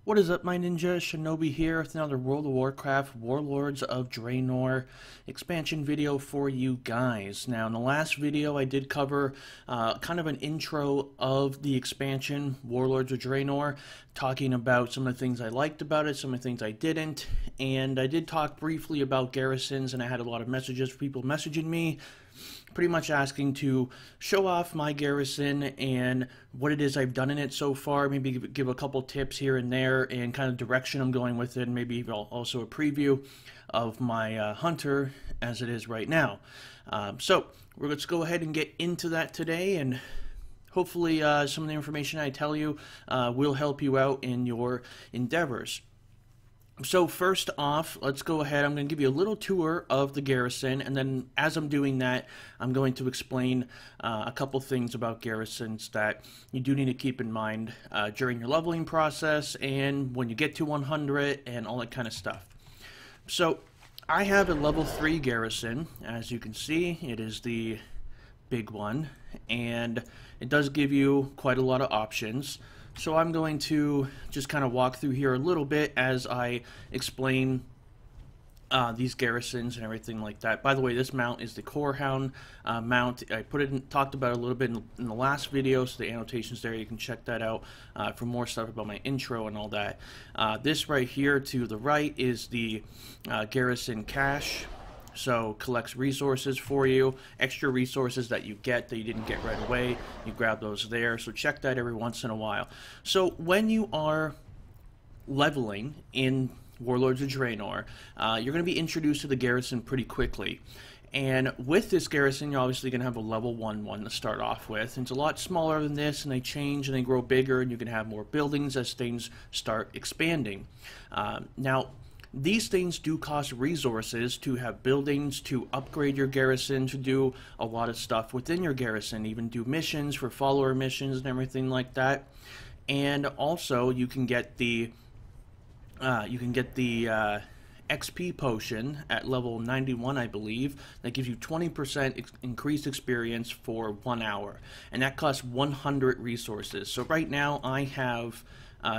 What is up, my ninja? Shinobi here with another World of Warcraft Warlords of Draenor expansion video for you guys. Now, in the last video, I did cover kind of an intro of the expansion, Warlords of Draenor, talking about some of the things I liked about it, some of the things I didn't, and I did talk briefly about Garrisons, and I had a lot of messages for people messaging me, pretty much asking to show off my garrison and what it is I've done in it so far, maybe give a couple tips here and there and kind of direction I'm going with it, and maybe also a preview of my hunter as it is right now. So let's go ahead and get into that today, and hopefully some of the information I tell you will help you out in your endeavors. So first off, let's go ahead. I'm going to give you a little tour of the garrison, and then as I'm doing that, I'm going to explain a couple things about garrisons that you do need to keep in mind during your leveling process and when you get to 100 and all that kind of stuff. So I have a level 3 garrison. As you can see, it is the big one, and it does give you quite a lot of options. So I'm going to just kind of walk through here a little bit as I explain these garrisons and everything like that. By the way, this mount is the Corehound mount. I talked about it a little bit in the last video, so the annotations there, you can check that out for more stuff about my intro and all that. This right here to the right is the garrison cache. So collects resources for you, extra resources that you get that you didn't get right away. You grab those there. So check that every once in a while. So when you are leveling in Warlords of Draenor, you're going to be introduced to the garrison pretty quickly. And with this garrison, you're obviously going to have a level 1 one to start off with. And it's a lot smaller than this, and they change and they grow bigger, and you can have more buildings as things start expanding. Now, these things do cost resources to have buildings, to upgrade your garrison, to do a lot of stuff within your garrison, even do missions for follower missions and everything like that. And also, you can get the XP potion at level 91, I believe, that gives you 20% increased experience for 1 hour, and that costs 100 resources. So right now I have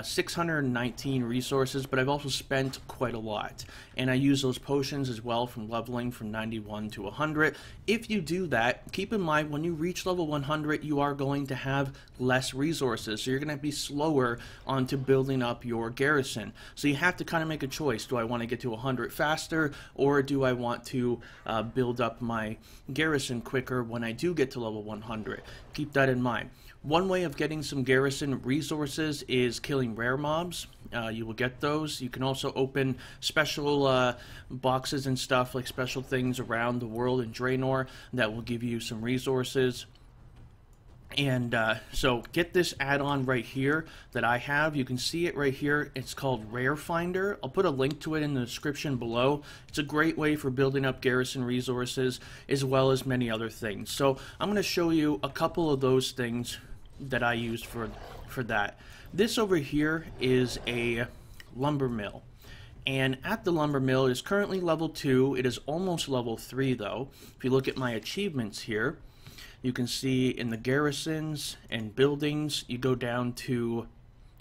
619 resources, but I've also spent quite a lot, and I use those potions as well from leveling from 91 to 100. If you do that, keep in mind when you reach level 100, you are going to have less resources, so you're going to be slower onto building up your garrison. So you have to kind of make a choice. Do I want to get to 100 faster, or do I want to build up my garrison quicker when I do get to level 100? Keep that in mind. One way of getting some garrison resources is killing rare mobs. You will get those. You can also open special boxes and stuff, like special things around the world in Draenor that will give you some resources. And so get this add-on right here that I have. You can see it right here. It's called Rare Finder. I'll put a link to it in the description below. It's a great way for building up garrison resources as well as many other things. So I'm going to show you a couple of those things that I used for that. This over here is a lumber mill. And at the lumber mill, it is currently level 2. It is almost level 3 though. If you look at my achievements here, you can see in the garrisons and buildings, you go down to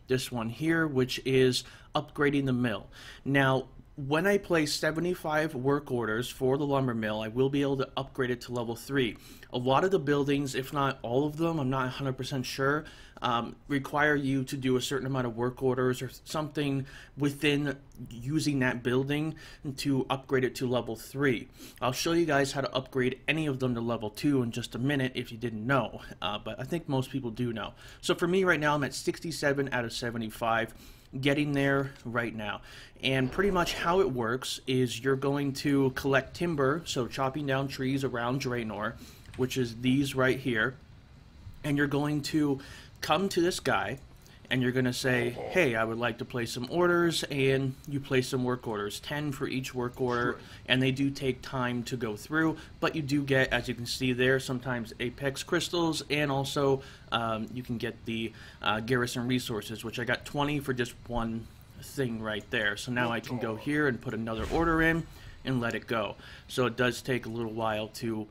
this one here, which is upgrading the mill. Now, when I place 75 work orders for the lumber mill, I will be able to upgrade it to level 3. A lot of the buildings, if not all of them, I'm not 100% sure, require you to do a certain amount of work orders or something within using that building to upgrade it to level 3. I'll show you guys how to upgrade any of them to level 2 in just a minute if you didn't know, but I think most people do know. So for me right now, I'm at 67 out of 75. Getting there right now. And pretty much how it works is you're going to collect timber, so chopping down trees around Draenor, which is these right here, and you're going to come to this guy and you're going to say, hey, I would like to place some orders, and you place some work orders, 10 for each work order, and they do take time to go through, but you do get, as you can see there, sometimes Apex crystals, and also you can get the garrison resources, which I got 20 for just one thing right there. So now I can go here and put another order in and let it go. So it does take a little while to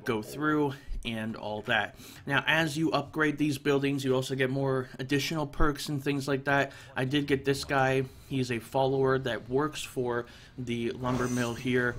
go through and all that. Now, as you upgrade these buildings, you also get more additional perks and things like that. I did get this guy. He's a follower that works for the lumber mill here.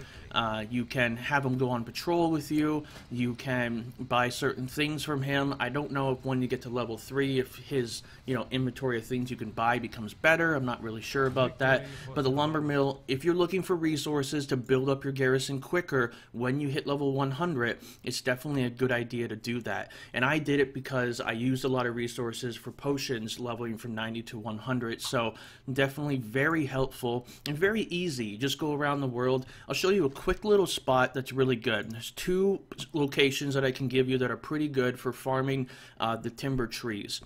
You can have him go on patrol with you. You can buy certain things from him. I don't know if when you get to level 3, if his, inventory of things you can buy becomes better. I'm not really sure about that. But the lumber mill, if you're looking for resources to build up your garrison quicker when you hit level 100, it's definitely a good idea to do that. And I did it because I used a lot of resources for potions leveling from 90 to 100. So definitely very helpful and very easy. Just go around the world. I'll show you a quick little spot that's really good. There's 2 locations that I can give you that are pretty good for farming the timber trees.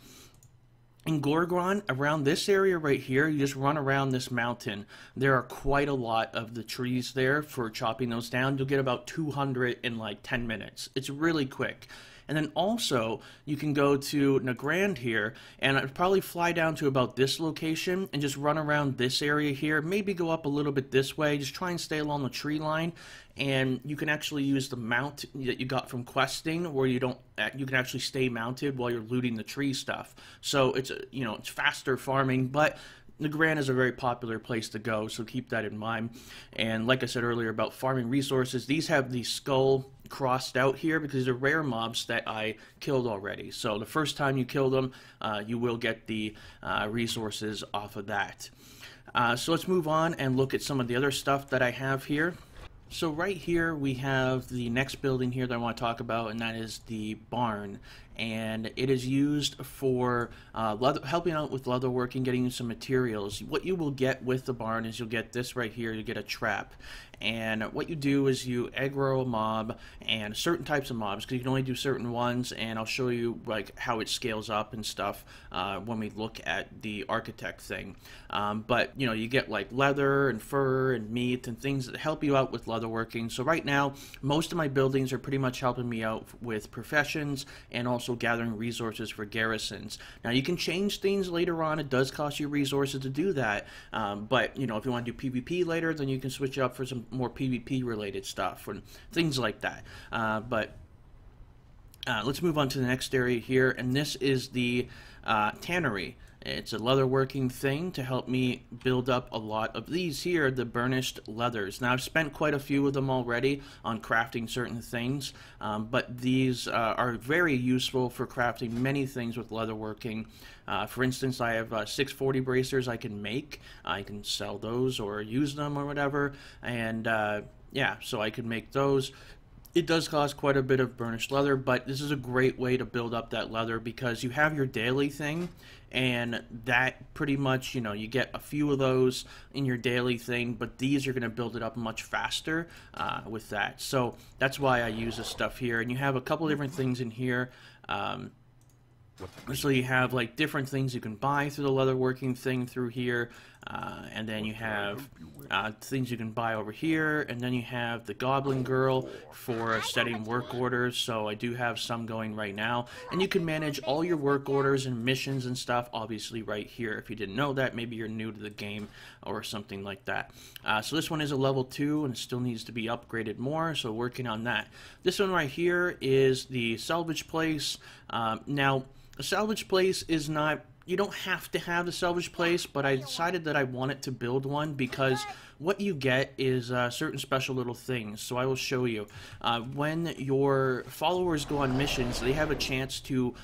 In Gorgon, around this area right here, you just run around this mountain. There are quite a lot of the trees there for chopping those down. You'll get about 200 in like 10 minutes. It's really quick. And then also, you can go to Nagrand here, and I'd probably fly down to about this location and just run around this area here. Maybe go up a little bit this way. Just try and stay along the tree line. And you can actually use the mount that you got from questing, where you can actually stay mounted while you're looting the tree stuff. So it's it's faster farming, but Nagrand is a very popular place to go, so keep that in mind. And like I said earlier about farming resources, these have the skull crossed out here because they're rare mobs that I killed already. So the first time you kill them, you will get the resources off of that. So let's move on and look at some of the other stuff that I have here. So right here we have the next building here that I want to talk about, and that is the barn. And it is used for helping out with leatherworking, getting you some materials. What you will get with the barn is you'll get this right here. You get a trap. And what you do is you aggro a mob and certain types of mobs, because you can only do certain ones, and I'll show you like how it scales up and stuff when we look at the architect thing. But you get like leather and fur and meat and things that help you out with leatherworking. So right now, most of my buildings are pretty much helping me out with professions and also gathering resources for garrisons. Now you can change things later on. It does cost you resources to do that, but if you want to do PvP later, then you can switch up for some more PvP related stuff and things like that. But let's move on to the next area here, and this is the tannery. It's a leatherworking thing to help me build up a lot of these here, the burnished leathers. Now, I've spent quite a few of them already on crafting certain things, but these are very useful for crafting many things with leatherworking. For instance, I have 640 bracers I can make. I can sell those or use them or whatever, and yeah, so I can make those. It does cost quite a bit of burnished leather, but this is a great way to build up that leather because you have your daily thing, and that pretty much, you get a few of those in your daily thing, but these are going to build it up much faster with that. So that's why I use this stuff here, and you have a couple different things in here. So you have like different things you can buy through the leatherworking thing through here, and then you have things you can buy over here, and then you have the Goblin Girl for setting work orders. So I do have some going right now, and you can manage all your work orders and missions and stuff obviously right here. If you didn't know that, maybe you're new to the game or something like that. So this one is a level 2 and it still needs to be upgraded more, so working on that. This one right here is the salvage place. Now a salvage place is not, you don't have to have a salvage place, but I decided that I wanted to build one because what you get is certain special little things. So I will show you. When your followers go on missions, they have a chance to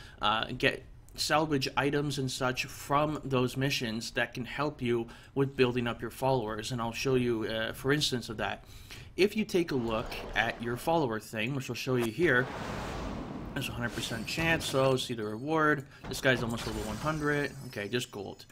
get salvage items and such from those missions that can help you with building up your followers, and I'll show you for instance of that. If you take a look at your follower thing, which I'll show you here, there's a 100% chance, so see the reward. This guy's almost level 100. Okay, just gold.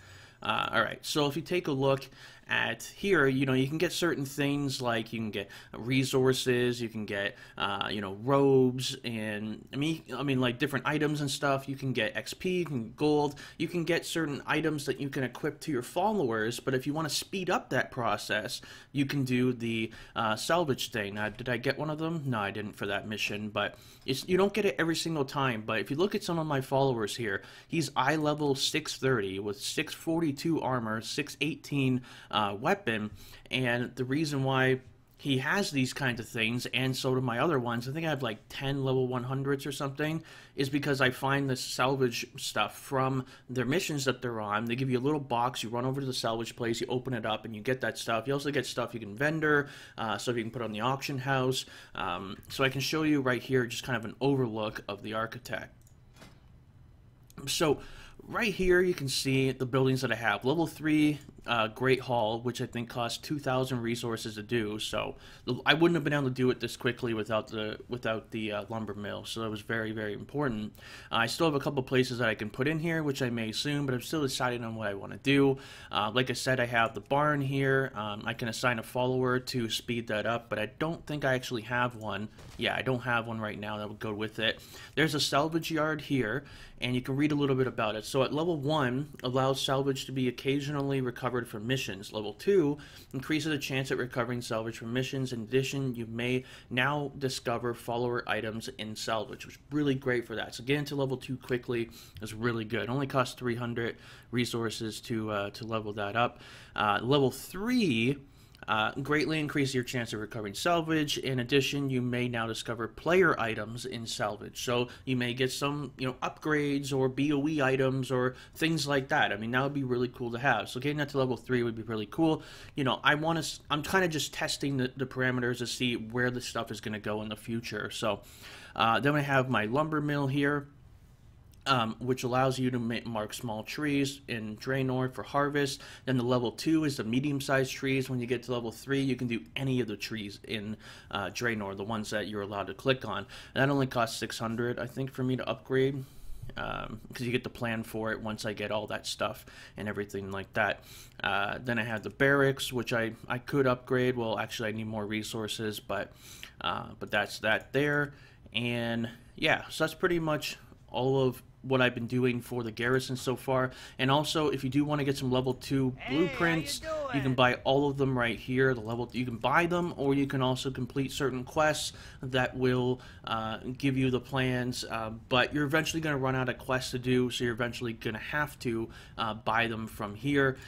Alright, so if you take a look at here, you can get certain things like you can get resources, you can get, robes, and I mean like different items and stuff. You can get XP, you can get gold, you can get certain items that you can equip to your followers, but if you want to speed up that process, you can do the salvage thing. Now, did I get one of them? No, I didn't for that mission, but you don't get it every single time. But if you look at some of my followers here, he's eye level 630 with 642 armor, 618 weapon, and the reason why he has these kinds of things, and so do my other ones. I think I have like 10 level 100s or something, is because I find this salvage stuff from their missions that they're on. They give you a little box, you run over to the salvage place, you open it up, and you get that stuff. You also get stuff you can vendor, stuff you can put on the auction house. So I can show you right here just kind of an overlook of the architect. So right here you can see the buildings that I have. Level 3 Great Hall, which I think costs 2,000 resources to do, so I wouldn't have been able to do it this quickly without the lumber mill, so that was very, very important. I still have a couple places that I can put in here, which I may soon, but I'm still deciding on what I want to do. Like I said, I have the barn here. I can assign a follower to speed that up, but I don't think I actually have one. Yeah, I don't have one right now that would go with it. There's a salvage yard here, and you can read a little bit about it. So at level 1, allows salvage to be occasionally recovered from missions. Level 2, increases the chance at recovering salvage from missions. In addition, you may now discover follower items in salvage, which is really great for that. So getting to level 2 quickly is really good. It only costs 300 resources to level that up. Level 3, greatly increase your chance of recovering salvage. In addition, you may now discover player items in salvage. So you may get some, upgrades or BOE items or things like that. I mean, that would be really cool to have. So getting that to level 3 would be really cool. I'm kind of just testing the parameters to see where the stuff is going to go in the future. So then I have my lumber mill here, which allows you to mark small trees in Draenor for harvest. Then the level 2 is the medium-sized trees. When you get to level 3, you can do any of the trees in Draenor, the ones that you're allowed to click on. And that only costs 600, I think, for me to upgrade, because you get the plan for it once I get all that stuff and everything like that. Then I have the barracks, which I could upgrade. Well, actually, I need more resources, but that's that there. And yeah, so that's pretty much all of what I've been doing for the garrison so far. And also, if you do want to get some level 2 blueprints, you can buy all of them right here. You can buy them, or you can also complete certain quests that will give you the plans, but you're eventually going to run out of quests to do, so you're eventually going to have to buy them from here.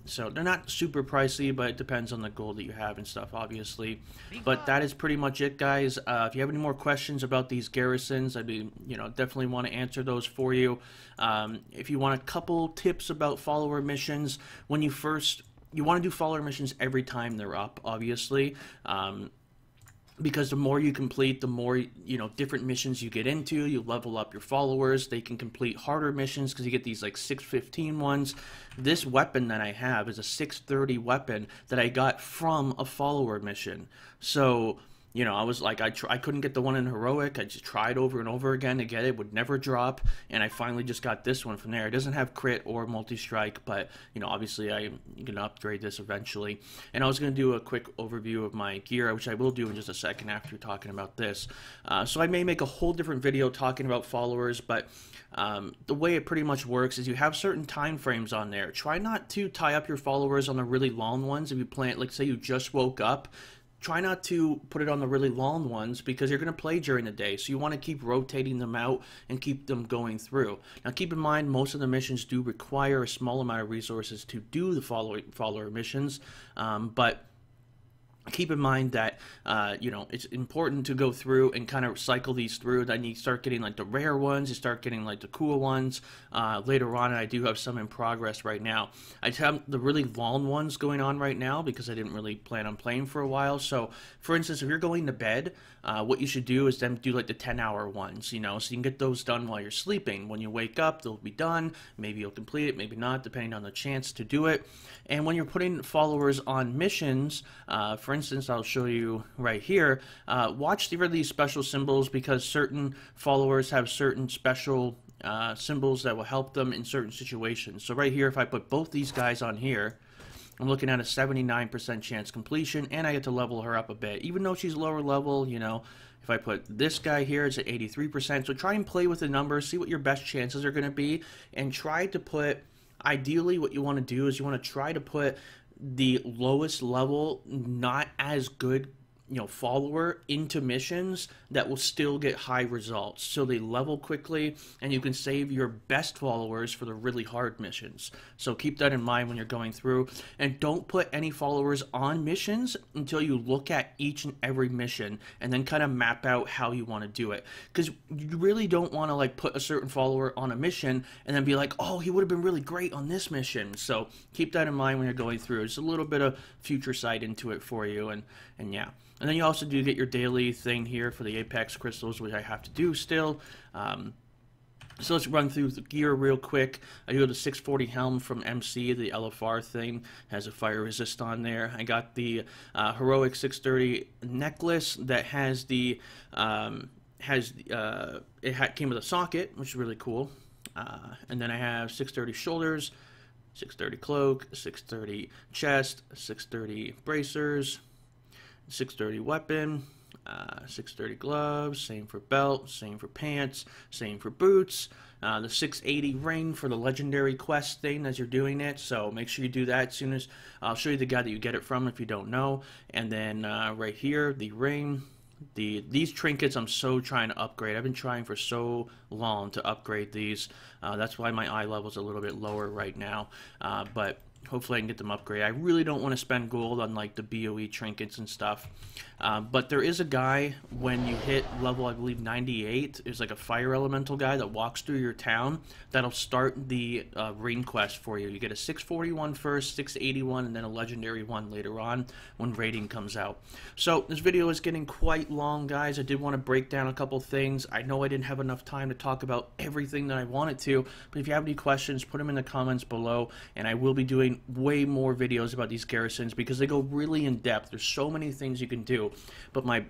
So they're not super pricey, but it depends on the goal that you have and stuff, obviously. But that is pretty much it, guys. If you have any more questions about these garrisons, I'd be, definitely want to answer those for you. If you want a couple tips about follower missions, when you want to do follower missions every time they're up, obviously, because the more you complete, the more different missions you get into. You level up your followers. They can complete harder missions because you get these like 615 ones. This weapon that I have is a 630 weapon that I got from a follower mission. So I was like, I couldn't get the one in Heroic. I just tried over and over again to get it. It would never drop, and I finally just got this one from there. It doesn't have crit or multi-strike, but, obviously I'm going to upgrade this eventually. And I was going to do a quick overview of my gear, which I will do in just a second after talking about this. So I may make a whole different video talking about followers, but the way it pretty much works is you have certain time frames on there. Try not to tie up your followers on the really long ones. If you plan, like say you just woke up, try not to put it on the really long ones because you're going to play during the day. So you want to keep rotating them out and keep them going through. Now keep in mind, most of the missions do require a small amount of resources to do the follower missions, but keep in mind that, it's important to go through and kind of cycle these through. Then you start getting like the rare ones, you start getting like the cool ones later on, and I do have some in progress right now. I have the really long ones going on right now because I didn't really plan on playing for a while. So, for instance, if you're going to bed, what you should do is then do like the 10-hour ones, so you can get those done while you're sleeping. When you wake up, they'll be done. Maybe you'll complete it, maybe not, depending on the chance to do it. And when you're putting followers on missions, for instance, I'll show you right here, watch for these special symbols because certain followers have certain special symbols that will help them in certain situations. So right here, if I put both these guys on here, I'm looking at a 79% chance completion, and I get to level her up a bit. Even though she's lower level, if I put this guy here, it's at 83%. So try and play with the numbers, see what your best chances are going to be, and try to put, ideally what you want to do is you want to try to put the lowest level, not as good, follower into missions that will still get high results. So they level quickly, and you can save your best followers for the really hard missions. So keep that in mind when you're going through. And don't put any followers on missions until you look at each and every mission and then kind of map out how you want to do it. Because you really don't want to like put a certain follower on a mission and then be like, oh, he would have been really great on this mission. So keep that in mind when you're going through. It's a little bit of future sight into it for you, and yeah. And then you also do get your daily thing here for the Apex crystals, which I have to do still. So let's run through the gear real quick. I do the 640 helm from MC, the LFR thing, has a fire resist on there. I got the heroic 630 necklace that has the came with a socket, which is really cool. And then I have 630 shoulders, 630 cloak, 630 chest, 630 bracers, 630 weapon, 630 gloves, same for belt, same for pants, same for boots, the 680 ring for the legendary quest thing as you're doing it, so make sure you do that as soon as, I'll show you the guy that you get it from if you don't know. And then right here, the ring, these trinkets I'm so trying to upgrade. I've been trying for so long to upgrade these, that's why my eye level's a little bit lower right now, but hopefully I can get them upgraded. I really don't want to spend gold on like the BOE trinkets and stuff. But there is a guy when you hit level, I believe 98, there's like a fire elemental guy that walks through your town that'll start the raid quest for you. You get a 641 first, 681, and then a legendary one later on when raiding comes out. So this video is getting quite long, guys. I did want to break down a couple things. I know I didn't have enough time to talk about everything that I wanted to, but if you have any questions, put them in the comments below, and I will be doing way more videos about these garrisons because they go really in depth. There's so many things you can do, but my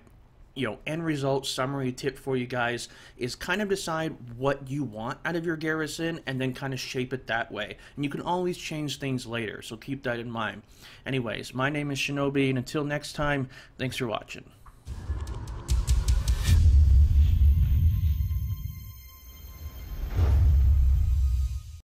end result summary tip for you guys is kind of decide what you want out of your garrison and then kind of shape it that way, and you can always change things later, so keep that in mind. Anyways, my name is Shinobi, and until next time, thanks for watching.